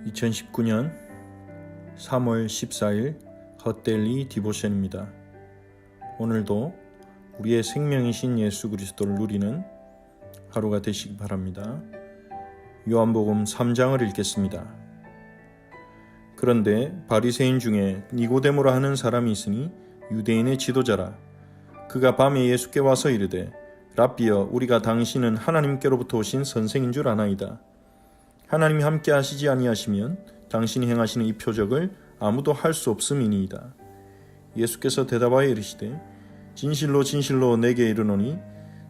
2019년 3월 14일 헛데일리 디보션입니다. 오늘도 우리의 생명이신 예수 그리스도를 누리는 하루가 되시기 바랍니다. 요한복음 3장을 읽겠습니다. 그런데 바리새인 중에 니고데모라 하는 사람이 있으니 유대인의 지도자라. 그가 밤에 예수께 와서 이르되 랍비여, 우리가 당신은 하나님께로부터 오신 선생인 줄 아나이다. 하나님이 함께 하시지 아니하시면 당신이 행하시는 이 표적을 아무도 할 수 없음이니이다. 예수께서 대답하여 이르시되 진실로 진실로 내게 이르노니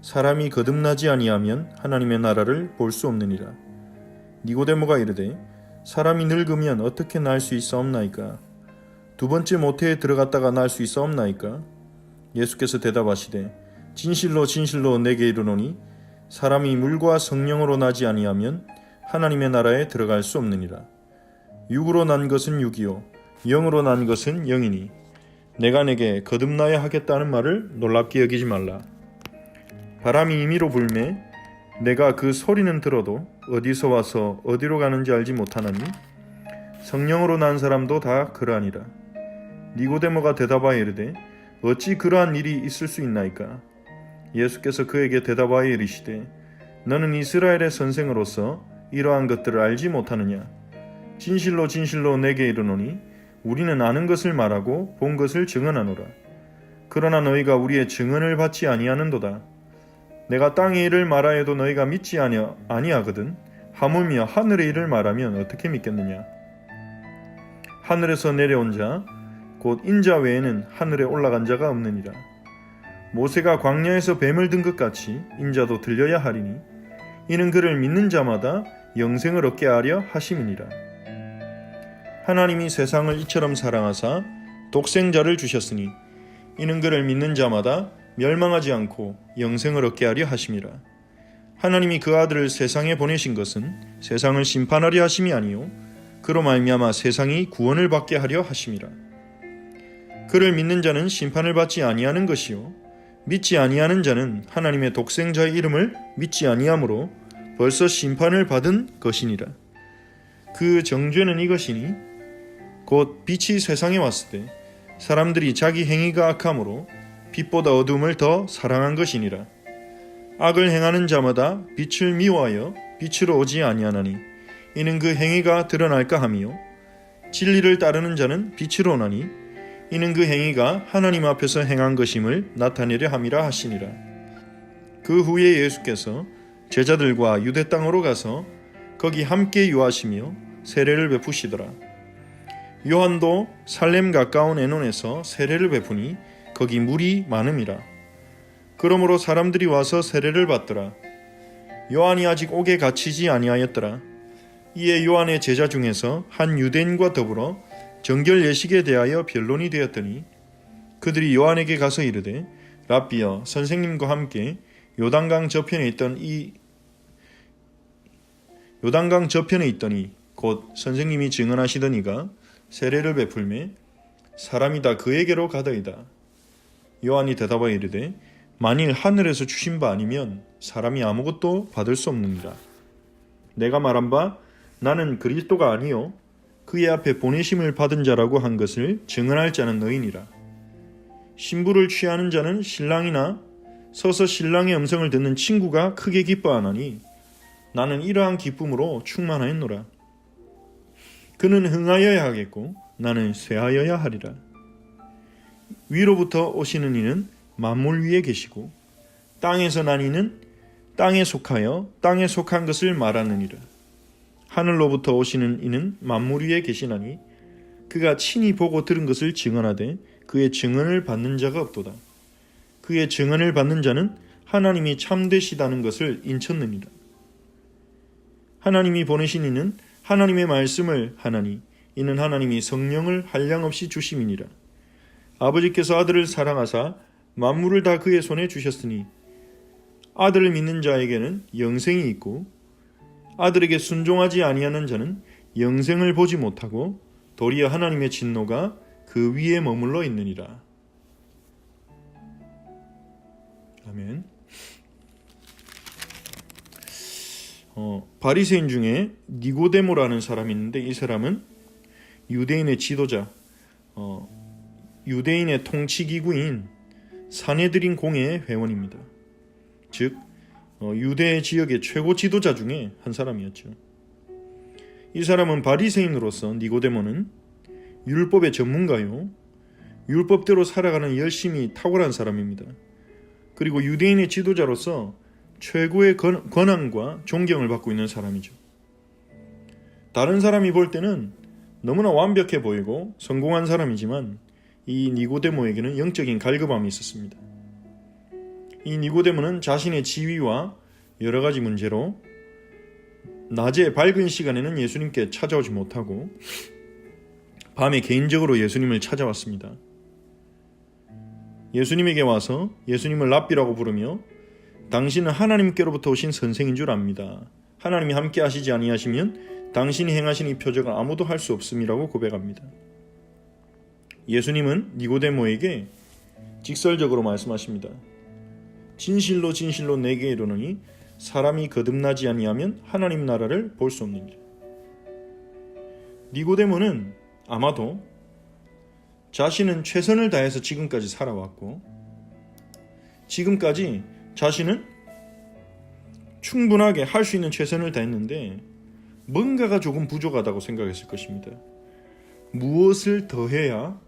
사람이 거듭나지 아니하면 하나님의 나라를 볼 수 없느니라. 니고데모가 이르되 사람이 늙으면 어떻게 날 수 있사옵나이까? 두 번째 모태에 들어갔다가 날 수 있사옵나이까? 예수께서 대답하시되 진실로 진실로 내게 이르노니 사람이 물과 성령으로 나지 아니하면 하나님의 나라에 들어갈 수 없느니라. 육으로 난 것은 육이요 영으로 난 것은 영이니 내가 내게 거듭나야 하겠다는 말을 놀랍게 여기지 말라. 바람이 임의로 불매 내가 그 소리는 들어도 어디서 와서 어디로 가는지 알지 못하나니 성령으로 난 사람도 다 그러하니라. 니고데모가 대답하여 이르되 어찌 그러한 일이 있을 수 있나이까? 예수께서 그에게 대답하여 이르시되 너는 이스라엘의 선생으로서 이러한 것들을 알지 못하느냐? 진실로 진실로 내게 이르노니 우리는 아는 것을 말하고 본 것을 증언하노라. 그러나 너희가 우리의 증언을 받지 아니하는도다. 내가 땅의 일을 말하여도 너희가 믿지 아니하거든 하물며 하늘의 일을 말하면 어떻게 믿겠느냐? 하늘에서 내려온 자 곧 인자 외에는 하늘에 올라간 자가 없느니라. 모세가 광야에서 뱀을 든 것 같이 인자도 들려야 하리니 이는 그를 믿는 자마다 영생을 얻게 하려 하심이니라. 하나님이 세상을 이처럼 사랑하사 독생자를 주셨으니 이는 그를 믿는 자마다 멸망하지 않고 영생을 얻게 하려 하심이라. 하나님이 그 아들을 세상에 보내신 것은 세상을 심판하려 하심이 아니요 그로 말미암아 세상이 구원을 받게 하려 하심이라. 그를 믿는 자는 심판을 받지 아니하는 것이요 믿지 아니하는 자는 하나님의 독생자의 이름을 믿지 아니하므로 벌써 심판을 받은 것이니라. 그 정죄는 이것이니 곧 빛이 세상에 왔을 때 사람들이 자기 행위가 악함으로 빛보다 어둠을 더 사랑한 것이니라. 악을 행하는 자마다 빛을 미워하여 빛으로 오지 아니하나니 이는 그 행위가 드러날까 함이요 진리를 따르는 자는 빛으로 오나니 이는 그 행위가 하나님 앞에서 행한 것임을 나타내려 함이라 하시니라. 그 후에 예수께서 제자들과 유대 땅으로 가서 거기 함께 유하시며 세례를 베푸시더라. 요한도 살렘 가까운 에논에서 세례를 베푸니 거기 물이 많음이라. 그러므로 사람들이 와서 세례를 받더라. 요한이 아직 옥에 갇히지 아니하였더라. 이에 요한의 제자 중에서 한 유대인과 더불어 정결 예식에 대하여 변론이 되었더니 그들이 요한에게 가서 이르되 랍비여, 선생님과 함께 요단강 저편에 있더니 곧 선생님이 증언하시던 이가 세례를 베풀매 사람이 다 그에게로 가더이다. 요한이 대답하여 이르되 만일 하늘에서 주신 바 아니면 사람이 아무것도 받을 수 없느니라. 내가 말한 바 나는 그리스도가 아니요 그의 앞에 보내심을 받은 자라고 한 것을 증언할 자는 너희니라. 신부를 취하는 자는 신랑이나 서서 신랑의 음성을 듣는 친구가 크게 기뻐하나니 나는 이러한 기쁨으로 충만하였노라. 그는 흥하여야 하겠고 나는 쇠하여야 하리라. 위로부터 오시는 이는 만물 위에 계시고 땅에서 난 이는 땅에 속하여 땅에 속한 것을 말하느니라. 하늘로부터 오시는 이는 만물 위에 계시나니 그가 친히 보고 들은 것을 증언하되 그의 증언을 받는 자가 없도다. 그의 증언을 받는 자는 하나님이 참되시다는 것을 인쳤느니라. 하나님이 보내신 이는 하나님의 말씀을 하나니 이는 하나님이 성령을 한량없이 주심이니라. 아버지께서 아들을 사랑하사 만물을 다 그의 손에 주셨으니 아들을 믿는 자에게는 영생이 있고 아들에게 순종하지 아니하는 자는 영생을 보지 못하고 도리어 하나님의 진노가 그 위에 머물러 있느니라. 아멘. 바리새인 중에 니고데모라는 사람이 있는데 이 사람은 유대인의 지도자, 유대인의 통치기구인 사네드린 공회의 회원입니다. 즉 유대 지역의 최고 지도자 중에 한 사람이었죠. 이 사람은 바리새인으로서 니고데모는 율법의 전문가요, 율법대로 살아가는 열심히 탁월한 사람입니다. 그리고 유대인의 지도자로서 최고의 권한과 존경을 받고 있는 사람이죠. 다른 사람이 볼 때는 너무나 완벽해 보이고 성공한 사람이지만 이 니고데모에게는 영적인 갈급함이 있었습니다. 이 니고데모는 자신의 지위와 여러 가지 문제로 낮에 밝은 시간에는 예수님께 찾아오지 못하고 밤에 개인적으로 예수님을 찾아왔습니다. 예수님에게 와서 예수님을 랍비라고 부르며 당신은 하나님께로부터 오신 선생인 줄 압니다. 하나님이 함께 하시지 아니하시면 당신이 행하신 이 표적을 아무도 할 수 없음이라고 고백합니다. 예수님은 니고데모에게 직설적으로 말씀하십니다. 진실로 진실로 내게 이르노니 사람이 거듭나지 아니하면 하나님 나라를 볼 수 없느니라. 니고데모는 아마도 자신은 최선을 다해서 지금까지 살아왔고 지금까지 자신은 충분하게 할 수 있는 최선을 다했는데 뭔가가 조금 부족하다고 생각했을 것입니다. 무엇을 더해야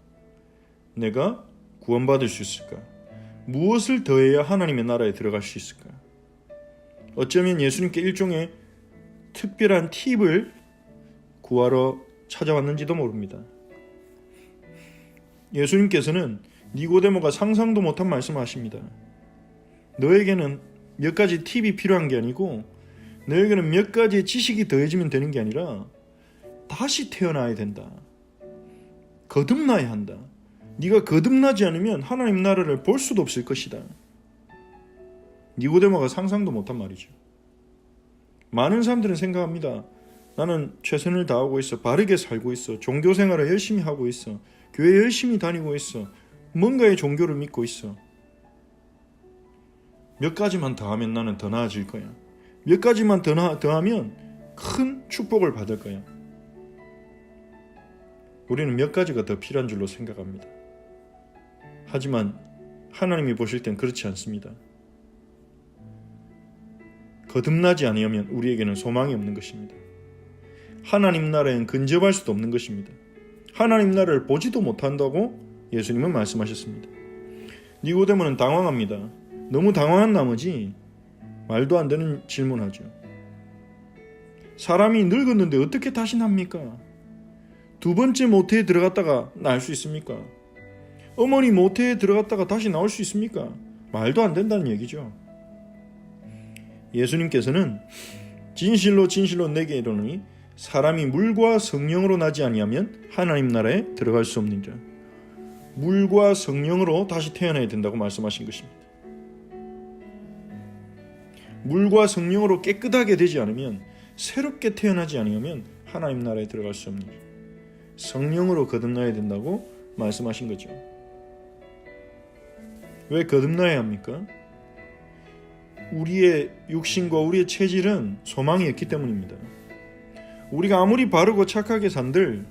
내가 구원받을 수 있을까? 무엇을 더해야 하나님의 나라에 들어갈 수 있을까? 어쩌면 예수님께 일종의 특별한 팁을 구하러 찾아왔는지도 모릅니다. 예수님께서는 니고데모가 상상도 못한 말씀을 하십니다. 너에게는 몇 가지 팁이 필요한 게 아니고 너에게는 몇 가지의 지식이 더해지면 되는 게 아니라 다시 태어나야 된다. 거듭나야 한다. 네가 거듭나지 않으면 하나님 나라를 볼 수도 없을 것이다. 니고데모가 상상도 못한 말이죠. 많은 사람들은 생각합니다. 나는 최선을 다하고 있어. 바르게 살고 있어. 종교 생활을 열심히 하고 있어. 교회 열심히 다니고 있어. 뭔가의 종교를 믿고 있어. 몇 가지만 더하면 나는 더 나아질 거야. 몇 가지만 더하면 큰 축복을 받을 거야. 우리는 몇 가지가 더 필요한 줄로 생각합니다. 하지만 하나님이 보실 땐 그렇지 않습니다. 거듭나지 아니하면 우리에게는 소망이 없는 것입니다. 하나님 나라엔 근접할 수도 없는 것입니다. 하나님 나라를 보지도 못한다고 예수님은 말씀하셨습니다. 니고데모는 당황합니다. 너무 당황한 나머지 말도 안 되는 질문하죠. 사람이 늙었는데 어떻게 다시 납니까? 두 번째 모태에 들어갔다가 날 수 있습니까? 어머니 모태에 들어갔다가 다시 나올 수 있습니까? 말도 안 된다는 얘기죠. 예수님께서는 진실로 진실로 내게 이르노니 사람이 물과 성령으로 나지 아니하면 하나님 나라에 들어갈 수 없느니라. 물과 성령으로 다시 태어나야 된다고 말씀하신 것입니다. 물과 성령으로 깨끗하게 되지 않으면, 새롭게 태어나지 아니하면 하나님 나라에 들어갈 수 없느니라. 성령으로 거듭나야 된다고 말씀하신 거죠. 왜 거듭나야 합니까? 우리의 육신과 우리의 체질은 소망이 없기 때문입니다. 우리가 아무리 바르고 착하게 산들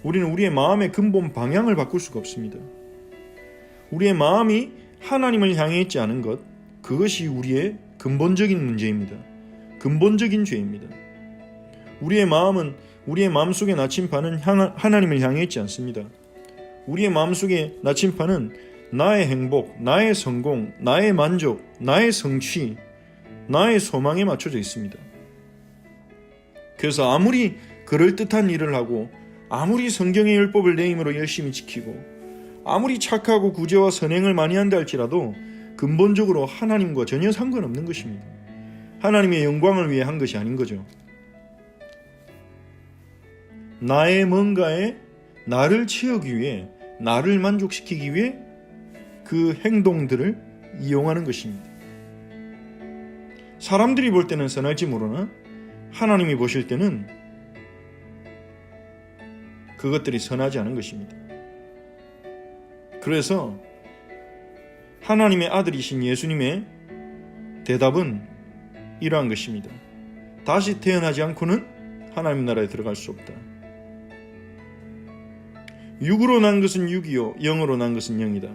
우리는 우리의 마음의 근본 방향을 바꿀 수가 없습니다. 우리의 마음이 하나님을 향해 있지 않은 것, 그것이 우리의 근본적인 문제입니다. 근본적인 죄입니다. 우리의 마음은, 우리의 마음속의 나침반은 하나님을 향해 있지 않습니다. 우리의 마음속의 나침반은 나의 행복, 나의 성공, 나의 만족, 나의 성취, 나의 소망에 맞춰져 있습니다. 그래서 아무리 그럴듯한 일을 하고, 아무리 성경의 율법을 내 힘으로 열심히 지키고, 아무리 착하고 구제와 선행을 많이 한다 할지라도 근본적으로 하나님과 전혀 상관없는 것입니다. 하나님의 영광을 위해 한 것이 아닌 거죠. 나의 뭔가에 나를 채우기 위해, 나를 만족시키기 위해 그 행동들을 이용하는 것입니다. 사람들이 볼 때는 선할지 모르나 하나님이 보실 때는 그것들이 선하지 않은 것입니다. 그래서 하나님의 아들이신 예수님의 대답은 이러한 것입니다. 다시 태어나지 않고는 하나님 나라에 들어갈 수 없다. 육으로 난 것은 육이요 영으로 난 것은 영이다.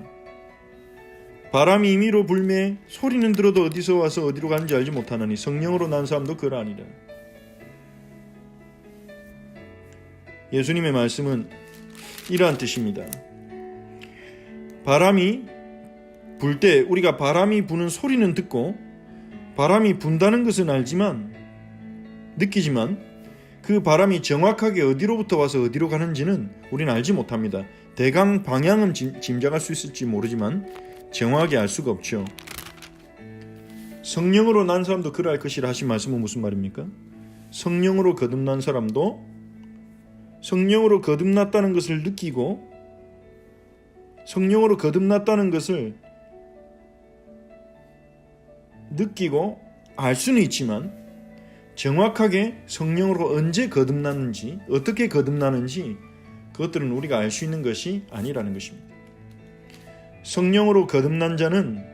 바람이 임의로 불매 소리는 들어도 어디서 와서 어디로 가는지 알지 못하느니 성령으로 난 사람도 그러하니라. 예수님의 말씀은 이러한 뜻입니다. 바람이 불 때 우리가 바람이 부는 소리는 듣고 바람이 분다는 것은 알지만 느끼지만 그 바람이 정확하게 어디로부터 와서 어디로 가는지는 우리는 알지 못합니다. 대강 방향은 짐작할 수 있을지 모르지만 정확하게 알 수가 없죠. 성령으로 난 사람도 그러할 것이라 하신 말씀은 무슨 말입니까? 성령으로 거듭난 사람도 성령으로 거듭났다는 것을 느끼고 성령으로 거듭났다는 것을 느끼고 알 수는 있지만 정확하게 성령으로 언제 거듭났는지 어떻게 거듭나는지 그것들은 우리가 알 수 있는 것이 아니라는 것입니다. 성령으로 거듭난 자는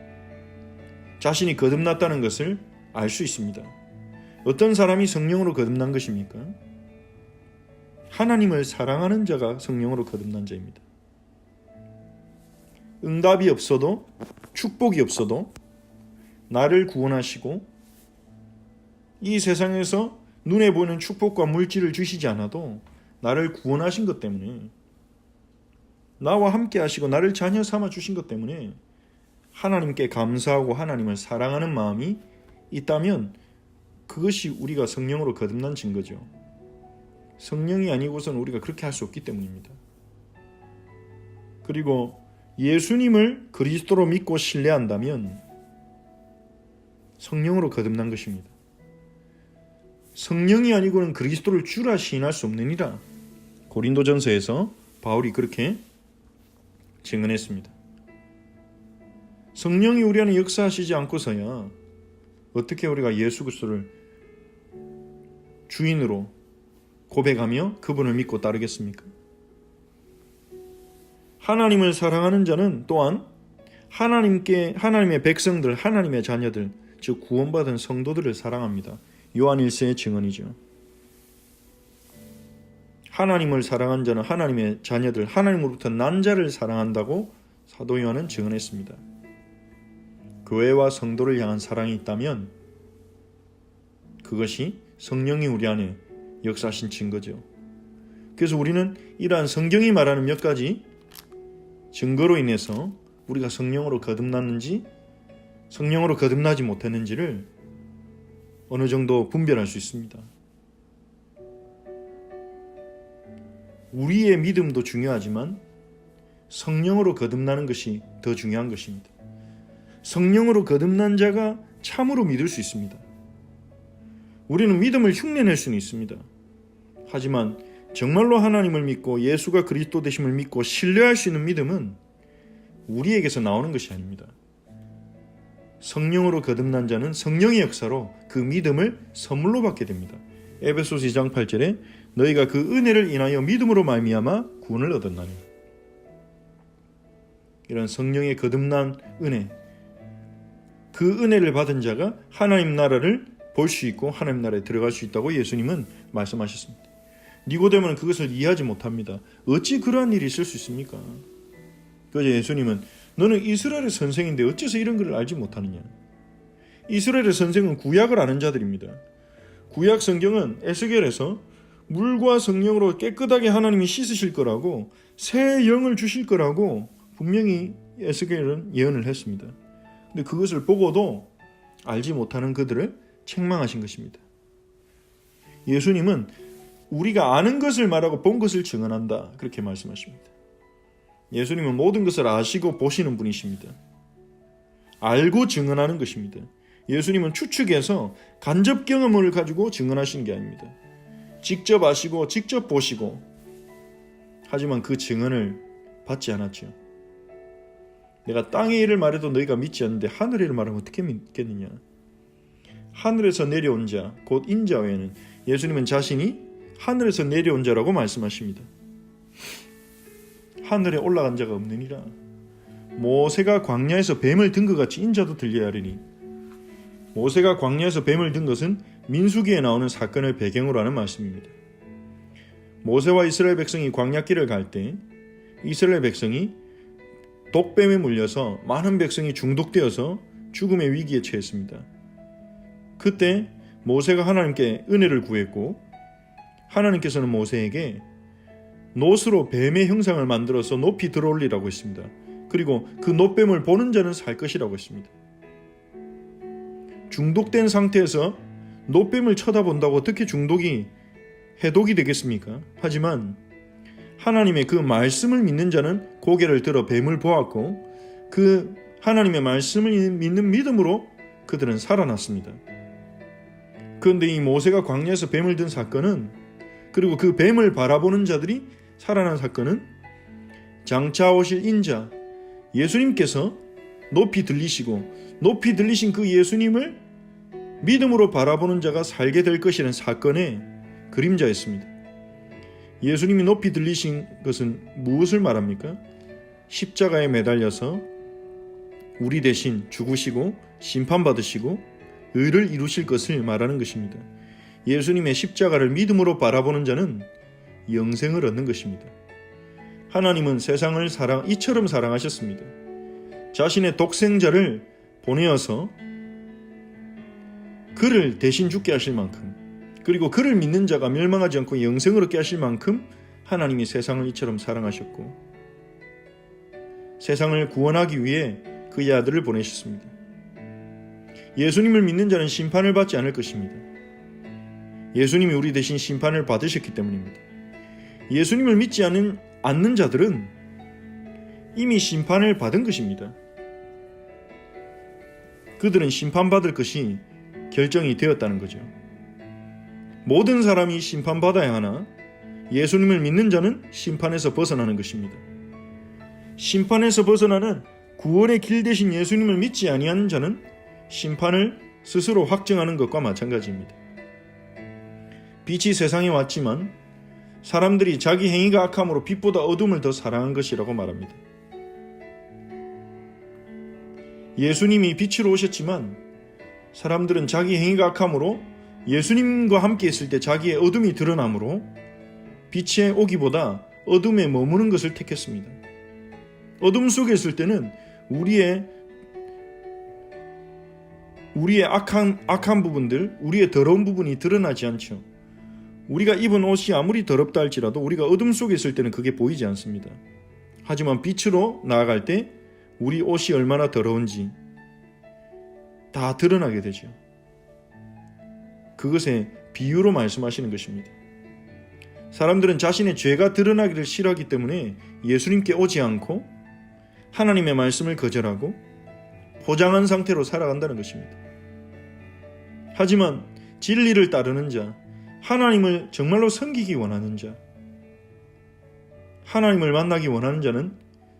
자신이 거듭났다는 것을 알 수 있습니다. 어떤 사람이 성령으로 거듭난 것입니까? 하나님을 사랑하는 자가 성령으로 거듭난 자입니다. 응답이 없어도 축복이 없어도 나를 구원하시고 이 세상에서 눈에 보이는 축복과 물질을 주시지 않아도 나를 구원하신 것 때문에 나와 함께 하시고 나를 자녀 삼아 주신 것 때문에 하나님께 감사하고 하나님을 사랑하는 마음이 있다면 그것이 우리가 성령으로 거듭난 증거죠. 성령이 아니고서는 우리가 그렇게 할 수 없기 때문입니다. 그리고 예수님을 그리스도로 믿고 신뢰한다면 성령으로 거듭난 것입니다. 성령이 아니고는 그리스도를 주라 시인할 수 없느니라. 고린도전서에서 바울이 그렇게 증언했습니다. 성령이 우리 안에 역사하시지 않고서야 어떻게 우리가 예수 그리스도를 주인으로 고백하며 그분을 믿고 따르겠습니까? 하나님을 사랑하는 자는 또한 하나님의 백성들, 하나님의 자녀들, 즉 구원받은 성도들을 사랑합니다. 요한 1세의 증언이죠. 하나님을 사랑한 자는 하나님의 자녀들, 하나님으로부터 난 자를 사랑한다고 사도 요한은 증언했습니다. 교회와 성도를 향한 사랑이 있다면 그것이 성령이 우리 안에 역사하신 증거죠. 그래서 우리는 이러한 성경이 말하는 몇 가지 증거로 인해서 우리가 성령으로 거듭났는지 성령으로 거듭나지 못했는지를 어느 정도 분별할 수 있습니다. 우리의 믿음도 중요하지만 성령으로 거듭나는 것이 더 중요한 것입니다. 성령으로 거듭난 자가 참으로 믿을 수 있습니다. 우리는 믿음을 흉내낼 수는 있습니다. 하지만 정말로 하나님을 믿고 예수가 그리스도 되심을 믿고 신뢰할 수 있는 믿음은 우리에게서 나오는 것이 아닙니다. 성령으로 거듭난 자는 성령의 역사로 그 믿음을 선물로 받게 됩니다. 에베소서 2장 8절에 너희가 그 은혜를 인하여 믿음으로 말미암아 구원을 얻었나니. 이런 성령의 거듭난 은혜, 그 은혜를 받은 자가 하나님 나라를 볼 수 있고 하나님 나라에 들어갈 수 있다고 예수님은 말씀하셨습니다. 니고데모는 그것을 이해하지 못합니다. 어찌 그러한 일이 있을 수 있습니까? 그래서 예수님은 너는 이스라엘의 선생인데 어째서 이런 것을 알지 못하느냐. 이스라엘의 선생은 구약을 아는 자들입니다. 구약 성경은 에스겔에서 물과 성령으로 깨끗하게 하나님이 씻으실 거라고 새 영을 주실 거라고 분명히 에스겔은 예언을 했습니다. 근데 그것을 보고도 알지 못하는 그들을 책망하신 것입니다. 예수님은 우리가 아는 것을 말하고 본 것을 증언한다, 그렇게 말씀하십니다. 예수님은 모든 것을 아시고 보시는 분이십니다. 알고 증언하는 것입니다. 예수님은 추측해서 간접 경험을 가지고 증언하시는 게 아닙니다. 직접 아시고 직접 보시고, 하지만 그 증언을 받지 않았죠. 내가 땅의 일을 말해도 너희가 믿지 않는데 하늘의 일을 말하면 어떻게 믿겠느냐. 하늘에서 내려온 자, 곧 인자 외에는 예수님은 자신이 하늘에서 내려온 자라고 말씀하십니다. 하늘에 올라간 자가 없느니라. 모세가 광야에서 뱀을 든 것 같이 인자도 들려야 하리니. 모세가 광야에서 뱀을 든 것은 민수기에 나오는 사건을 배경으로 하는 말씀입니다. 모세와 이스라엘 백성이 광야길을 갈 때 이스라엘 백성이 독뱀에 물려서 많은 백성이 중독되어서 죽음의 위기에 처했습니다. 그때 모세가 하나님께 은혜를 구했고 하나님께서는 모세에게 놋으로 뱀의 형상을 만들어서 높이 들어올리라고 했습니다. 그리고 그 놋뱀을 보는 자는 살 것이라고 했습니다. 중독된 상태에서 놋뱀을 쳐다본다고 어떻게 중독이 해독이 되겠습니까? 하지만 하나님의 그 말씀을 믿는 자는 고개를 들어 뱀을 보았고 그 하나님의 말씀을 믿는 믿음으로 그들은 살아났습니다. 그런데 이 모세가 광야에서 뱀을 든 사건은, 그리고 그 뱀을 바라보는 자들이 살아난 사건은 장차 오실 인자 예수님께서 높이 들리시고 높이 들리신 그 예수님을 믿음으로 바라보는 자가 살게 될 것이라는 사건의 그림자였습니다. 예수님이 높이 들리신 것은 무엇을 말합니까? 십자가에 매달려서 우리 대신 죽으시고 심판받으시고 의를 이루실 것을 말하는 것입니다. 예수님의 십자가를 믿음으로 바라보는 자는 영생을 얻는 것입니다. 하나님은 세상을 이처럼 사랑하셨습니다. 자신의 독생자를 보내어서 그를 대신 죽게 하실 만큼, 그리고 그를 믿는 자가 멸망하지 않고 영생을 얻게 하실 만큼 하나님이 세상을 이처럼 사랑하셨고 세상을 구원하기 위해 그의 아들을 보내셨습니다. 예수님을 믿는 자는 심판을 받지 않을 것입니다. 예수님이 우리 대신 심판을 받으셨기 때문입니다. 예수님을 믿지 않는 자들은 이미 심판을 받은 것입니다. 그들은 심판받을 것이 결정이 되었다는 거죠. 모든 사람이 심판받아야 하나 예수님을 믿는 자는 심판에서 벗어나는 것입니다. 심판에서 벗어나는 구원의 길 대신 예수님을 믿지 아니하는 자는 심판을 스스로 확정하는 것과 마찬가지입니다. 빛이 세상에 왔지만 사람들이 자기 행위가 악함으로 빛보다 어둠을 더 사랑한 것이라고 말합니다. 예수님이 빛으로 오셨지만 사람들은 자기 행위가 악함으로 예수님과 함께 있을 때 자기의 어둠이 드러나므로 빛에 오기보다 어둠에 머무는 것을 택했습니다. 어둠 속에 있을 때는 우리의 악한 부분들, 우리의 더러운 부분이 드러나지 않죠. 우리가 입은 옷이 아무리 더럽다 할지라도 우리가 어둠 속에 있을 때는 그게 보이지 않습니다. 하지만 빛으로 나아갈 때 우리 옷이 얼마나 더러운지 다 드러나게 되죠. 그것의 비유로 말씀하시는 것입니다. 사람들은 자신의 죄가 드러나기를 싫어하기 때문에 예수님께 오지 않고 하나님의 말씀을 거절하고 포장한 상태로 살아간다는 것입니다. 하지만 진리를 따르는 자, 하나님을 정말로 섬기기 원하는 자, 하나님을 만나기 원하는 자는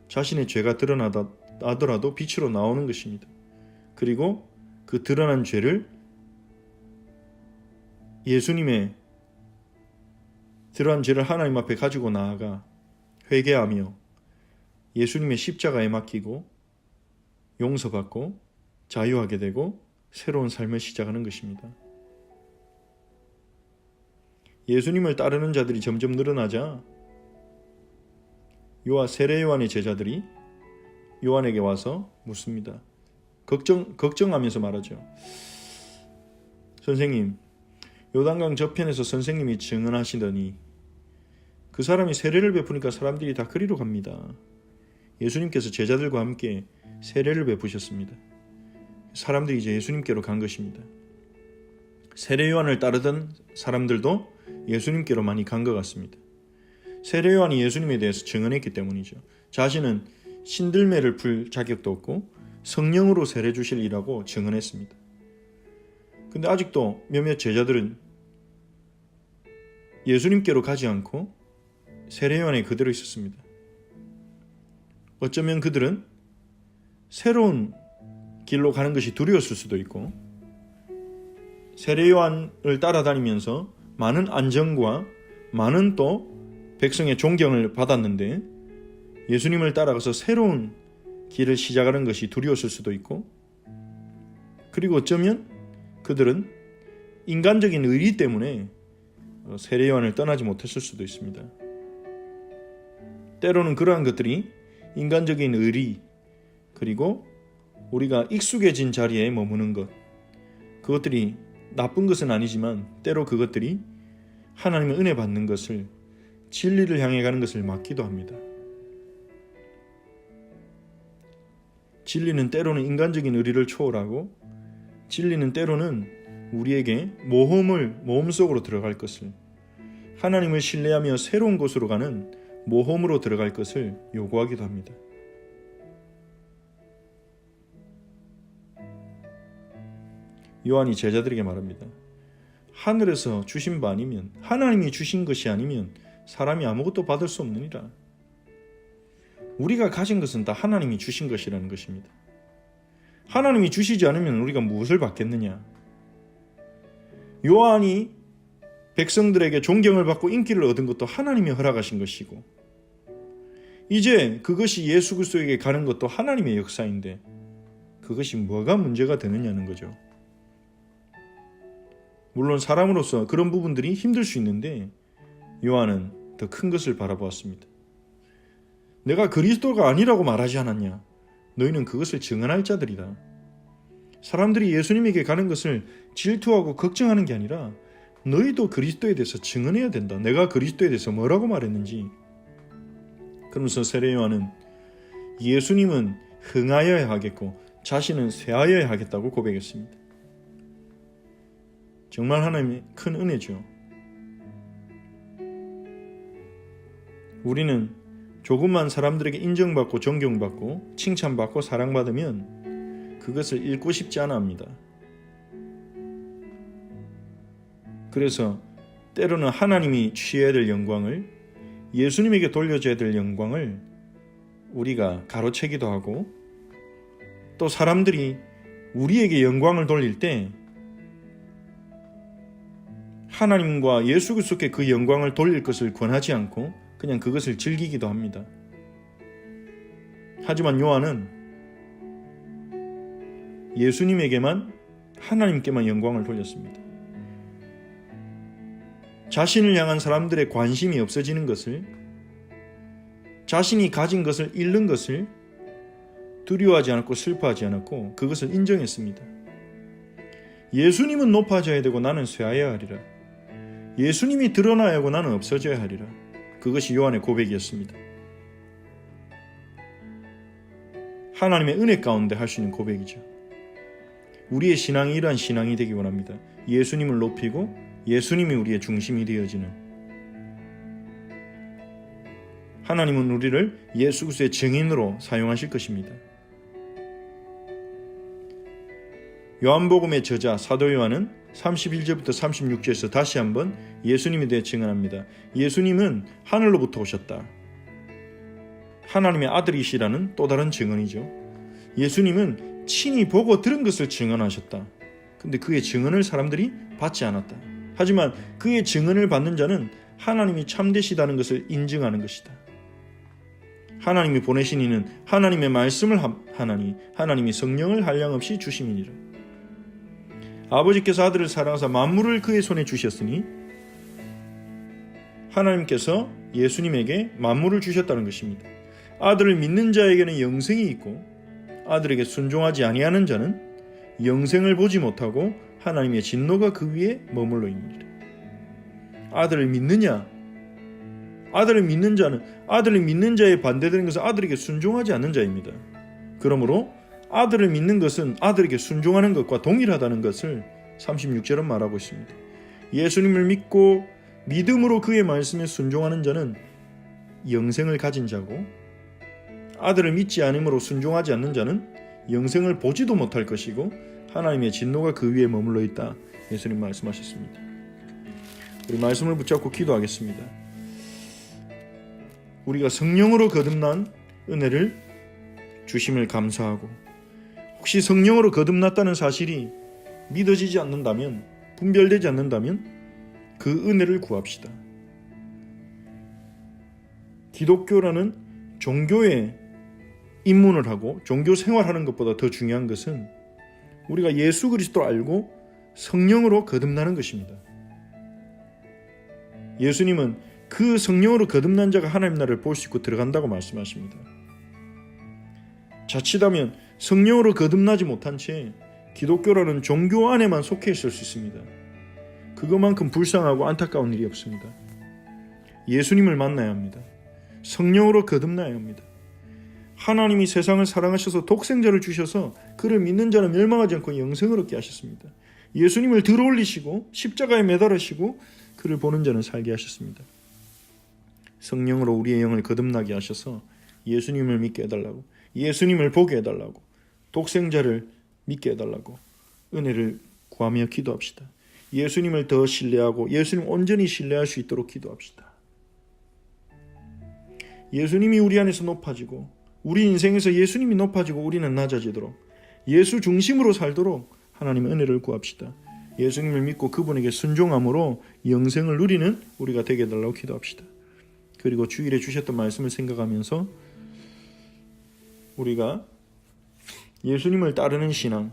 자신의 죄가 드러나더라도 빛으로 나오는 것입니다. 그리고 그 드러난 죄를 드러난 죄를 하나님 앞에 가지고 나아가 회개하며 예수님의 십자가에 맡기고 용서받고 자유하게 되고 새로운 삶을 시작하는 것입니다. 예수님을 따르는 자들이 점점 늘어나자 세례 요한의 제자들이 요한에게 와서 묻습니다. 걱정하면서 말하죠. 선생님, 요단강 저편에서 선생님이 증언하시더니 그 사람이 세례를 베푸니까 사람들이 다 그리로 갑니다. 예수님께서 제자들과 함께 세례를 베푸셨습니다. 사람들이 이제 예수님께로 간 것입니다. 세례 요한을 따르던 사람들도 예수님께로 많이 간 것 같습니다. 세례 요한이 예수님에 대해서 증언했기 때문이죠. 자신은 신들매를 풀 자격도 없고 성령으로 세례 주실이라고 증언했습니다. 근데 아직도 몇몇 제자들은 예수님께로 가지 않고 세례 요한에 그대로 있었습니다. 어쩌면 그들은 새로운 길로 가는 것이 두려웠을 수도 있고 세례 요한을 따라다니면서 많은 안정과 많은 또 백성의 존경을 받았는데 예수님을 따라가서 새로운 길을 시작하는 것이 두려웠을 수도 있고, 그리고 어쩌면 그들은 인간적인 의리 때문에 세례 요한을 떠나지 못했을 수도 있습니다. 때로는 그러한 것들이 인간적인 의리, 그리고 우리가 익숙해진 자리에 머무는 것, 그것들이 나쁜 것은 아니지만 때로 그것들이 하나님의 은혜 받는 것을, 진리를 향해 가는 것을 막기도 합니다. 진리는 때로는 인간적인 의리를 초월하고, 진리는 때로는 우리에게 모험 속으로 들어갈 것을, 하나님을 신뢰하며 새로운 곳으로 가는 모험으로 들어갈 것을 요구하기도 합니다. 요한이 제자들에게 말합니다. 하늘에서 주신 바 아니면, 하나님이 주신 것이 아니면 사람이 아무것도 받을 수 없느니라. 우리가 가진 것은 다 하나님이 주신 것이라는 것입니다. 하나님이 주시지 않으면 우리가 무엇을 받겠느냐. 요한이 백성들에게 존경을 받고 인기를 얻은 것도 하나님이 허락하신 것이고, 이제 그것이 예수 그리스도에게 가는 것도 하나님의 역사인데 그것이 뭐가 문제가 되느냐는 거죠. 물론 사람으로서 그런 부분들이 힘들 수 있는데 요한은 더 큰 것을 바라보았습니다. 내가 그리스도가 아니라고 말하지 않았냐? 너희는 그것을 증언할 자들이다. 사람들이 예수님에게 가는 것을 질투하고 걱정하는 게 아니라 너희도 그리스도에 대해서 증언해야 된다. 내가 그리스도에 대해서 뭐라고 말했는지. 그러면서 세례 요한은 예수님은 흥하여야 하겠고 자신은 쇠하여야 하겠다고 고백했습니다. 정말 하나님의 큰 은혜죠. 우리는 조금만 사람들에게 인정받고 존경받고 칭찬받고 사랑받으면 그것을 잃고 싶지 않아 합니다. 그래서 때로는 하나님이 취해야 될 영광을, 예수님에게 돌려줘야 될 영광을 우리가 가로채기도 하고, 또 사람들이 우리에게 영광을 돌릴 때 하나님과 예수 그리스도께 그 영광을 돌릴 것을 권하지 않고 그냥 그것을 즐기기도 합니다. 하지만 요한은 예수님에게만, 하나님께만 영광을 돌렸습니다. 자신을 향한 사람들의 관심이 없어지는 것을, 자신이 가진 것을 잃는 것을 두려워하지 않았고 슬퍼하지 않았고 그것을 인정했습니다. 예수님은 높아져야 되고 나는 쇠하여야 하리라. 예수님이 드러나야 하고 나는 없어져야 하리라. 그것이 요한의 고백이었습니다. 하나님의 은혜 가운데 할 수 있는 고백이죠. 우리의 신앙이 이러한 신앙이 되기 원합니다. 예수님을 높이고 예수님이 우리의 중심이 되어지는, 하나님은 우리를 예수 그리스도의 증인으로 사용하실 것입니다. 요한복음의 저자 사도 요한은 31절부터 36절에서 다시 한번 예수님에 대해 증언합니다. 예수님은 하늘로부터 오셨다. 하나님의 아들이시라는 또 다른 증언이죠. 예수님은 친히 보고 들은 것을 증언하셨다. 근데 그의 증언을 사람들이 받지 않았다. 하지만 그의 증언을 받는 자는 하나님이 참되시다는 것을 인증하는 것이다. 하나님이 보내신 이는 하나님의 말씀을 하나니 하나님이 성령을 한량없이 주심이니라. 아버지께서 아들을 사랑하사 만물을 그의 손에 주셨으니 하나님께서 예수님에게 만물을 주셨다는 것입니다. 아들을 믿는 자에게는 영생이 있고 아들에게 순종하지 아니하는 자는 영생을 보지 못하고 하나님의 진노가 그 위에 머물러 있느니라. 아들을 믿느냐? 아들을 믿는 자는, 아들을 믿는 자에 반대되는 것은 아들에게 순종하지 않는 자입니다. 그러므로 아들을 믿는 것은 아들에게 순종하는 것과 동일하다는 것을 36절은 말하고 있습니다. 예수님을 믿고 믿음으로 그의 말씀에 순종하는 자는 영생을 가진 자고, 아들을 믿지 않음으로 순종하지 않는 자는 영생을 보지도 못할 것이고 하나님의 진노가 그 위에 머물러 있다. 예수님 말씀하셨습니다. 우리 말씀을 붙잡고 기도하겠습니다. 우리가 성령으로 거듭난 은혜를 주심을 감사하고, 혹시 성령으로 거듭났다는 사실이 믿어지지 않는다면, 분별되지 않는다면 그 은혜를 구합시다. 기독교라는 종교에 입문을 하고 종교 생활하는 것보다 더 중요한 것은 우리가 예수 그리스도를 알고 성령으로 거듭나는 것입니다. 예수님은 그 성령으로 거듭난 자가 하나님 나라를 볼 수 있고 들어간다고 말씀하십니다. 자칫하면 성령으로 거듭나지 못한 채 기독교라는 종교 안에만 속해 있을 수 있습니다. 그것만큼 불쌍하고 안타까운 일이 없습니다. 예수님을 만나야 합니다. 성령으로 거듭나야 합니다. 하나님이 세상을 사랑하셔서 독생자를 주셔서 그를 믿는 자는 멸망하지 않고 영생을 얻게 하셨습니다. 예수님을 들어올리시고 십자가에 매달으시고 그를 보는 자는 살게 하셨습니다. 성령으로 우리의 영을 거듭나게 하셔서 예수님을 믿게 해달라고, 예수님을 보게 해달라고, 독생자를 믿게 해달라고 은혜를 구하며 기도합시다. 예수님을 더 신뢰하고 예수님 온전히 신뢰할 수 있도록 기도합시다. 예수님이 우리 안에서 높아지고 우리 인생에서 예수님이 높아지고 우리는 낮아지도록 예수 중심으로 살도록 하나님 은혜를 구합시다. 예수님을 믿고 그분에게 순종함으로 영생을 누리는 우리가 되게 해달라고 기도합시다. 그리고 주일에 주셨던 말씀을 생각하면서 우리가 예수님을 따르는 신앙,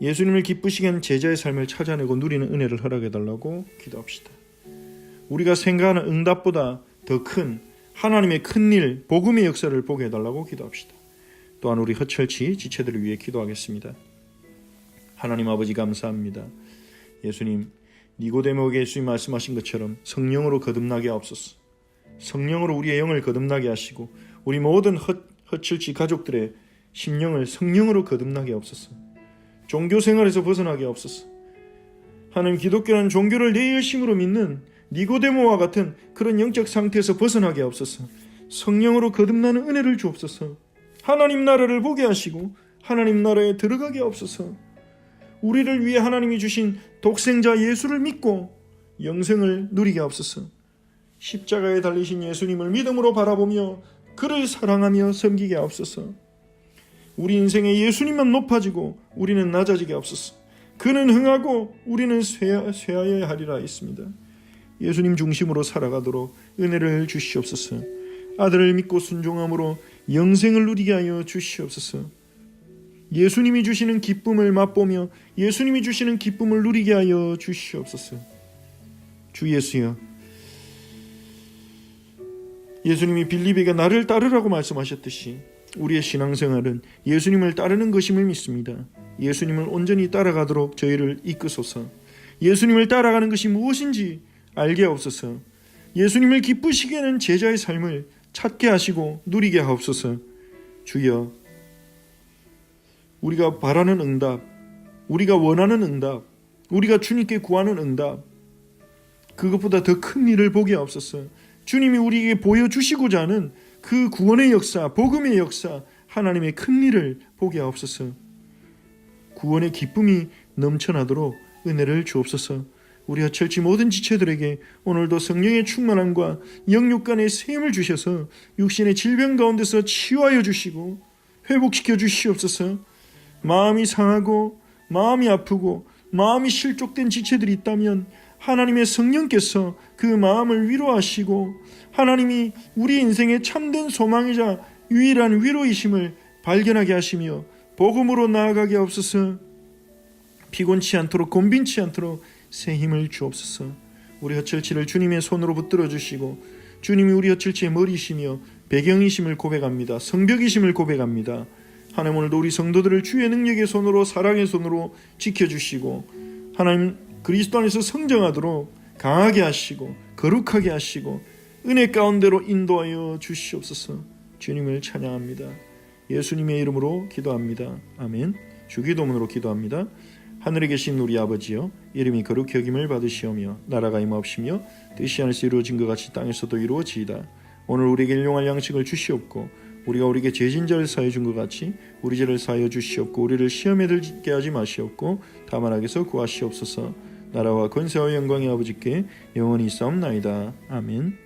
예수님을 기쁘시게 하는 제자의 삶을 찾아내고 누리는 은혜를 허락해달라고 기도합시다. 우리가 생각하는 응답보다 더 큰 하나님의 큰일, 복음의 역사를 보게 해달라고 기도합시다. 또한 우리 허철치 지체들을 위해 기도하겠습니다. 하나님 아버지 감사합니다. 예수님, 니고데모에게 예수님 말씀하신 것처럼 성령으로 거듭나게 하옵소서. 성령으로 우리의 영을 거듭나게 하시고 우리 모든 허철치 가족들의 심령을 성령으로 거듭나게 하옵소서. 종교 생활에서 벗어나게 하옵소서. 하나님, 기독교는 종교를 내 열심으로 믿는 니고데모와 같은 그런 영적 상태에서 벗어나게 하옵소서. 성령으로 거듭나는 은혜를 주옵소서. 하나님 나라를 보게 하시고 하나님 나라에 들어가게 하옵소서. 우리를 위해 하나님이 주신 독생자 예수를 믿고 영생을 누리게 하옵소서. 십자가에 달리신 예수님을 믿음으로 바라보며 그를 사랑하며 섬기게 하옵소서. 우리 인생에 예수님만 높아지고 우리는 낮아지게 하옵소서. 그는 흥하고 우리는 쇠하여야 하리라 했습니다. 예수님 중심으로 살아가도록 은혜를 주시옵소서. 아들을 믿고 순종함으로 영생을 누리게 하여 주시옵소서. 예수님이 주시는 기쁨을 맛보며 예수님이 주시는 기쁨을 누리게 하여 주시옵소서. 주 예수여, 예수님이 빌립에게 나를 따르라고 말씀하셨듯이 우리의 신앙생활은 예수님을 따르는 것임을 믿습니다. 예수님을 온전히 따라가도록 저희를 이끄소서. 예수님을 따라가는 것이 무엇인지 알게 하옵소서. 예수님을 기쁘시게 하는 제자의 삶을 찾게 하시고 누리게 하옵소서. 주여, 우리가 바라는 응답, 우리가 원하는 응답, 우리가 주님께 구하는 응답, 그것보다 더 큰 일을 보게 하옵소서. 주님이 우리에게 보여주시고자 하는 그 구원의 역사, 복음의 역사, 하나님의 큰 일을 보게 하옵소서. 구원의 기쁨이 넘쳐나도록 은혜를 주옵소서. 우리 허철치 모든 지체들에게 오늘도 성령의 충만함과 영육간의 세임을 주셔서 육신의 질병 가운데서 치유하여 주시고 회복시켜 주시옵소서. 마음이 상하고 마음이 아프고 마음이 실족된 지체들이 있다면 하나님의 성령께서 그 마음을 위로하시고 하나님이 우리 인생의 참된 소망이자 유일한 위로이심을 발견하게 하시며 복음으로 나아가게 하옵소서. 피곤치 않도록 곤빈치 않도록 새 힘을 주옵소서. 우리 허철치를 주님의 손으로 붙들어 주시고 주님이 우리 허철치의 머리이시며 배경이심을 고백합니다. 성벽이심을 고백합니다. 하나님, 오늘도 우리 성도들을 주의 능력의 손으로 사랑의 손으로 지켜주시고 하나님 그리스도 안에서 성장하도록 강하게 하시고 거룩하게 하시고 은혜 가운데로 인도하여 주시옵소서. 주님을 찬양합니다. 예수님의 이름으로 기도합니다. 아멘. 주기도문으로 기도합니다. 하늘에 계신 우리 아버지여, 이름이 거룩히 여김을 받으시오며 나라가 임하옵시며 뜻이 하늘에서 이루어진 것 같이 땅에서도 이루어지이다. 오늘 우리에게 일용할 양식을 주시옵고 우리가 우리에게 죄진 자를 사하여 준 것 같이 우리 죄를 사하여 주시옵고 우리를 시험에 들게 하지 마시옵고 다만 악에서 구하시옵소서. 나라와 권세와 영광의 아버지께 영원히 있사옵나이다. 아멘.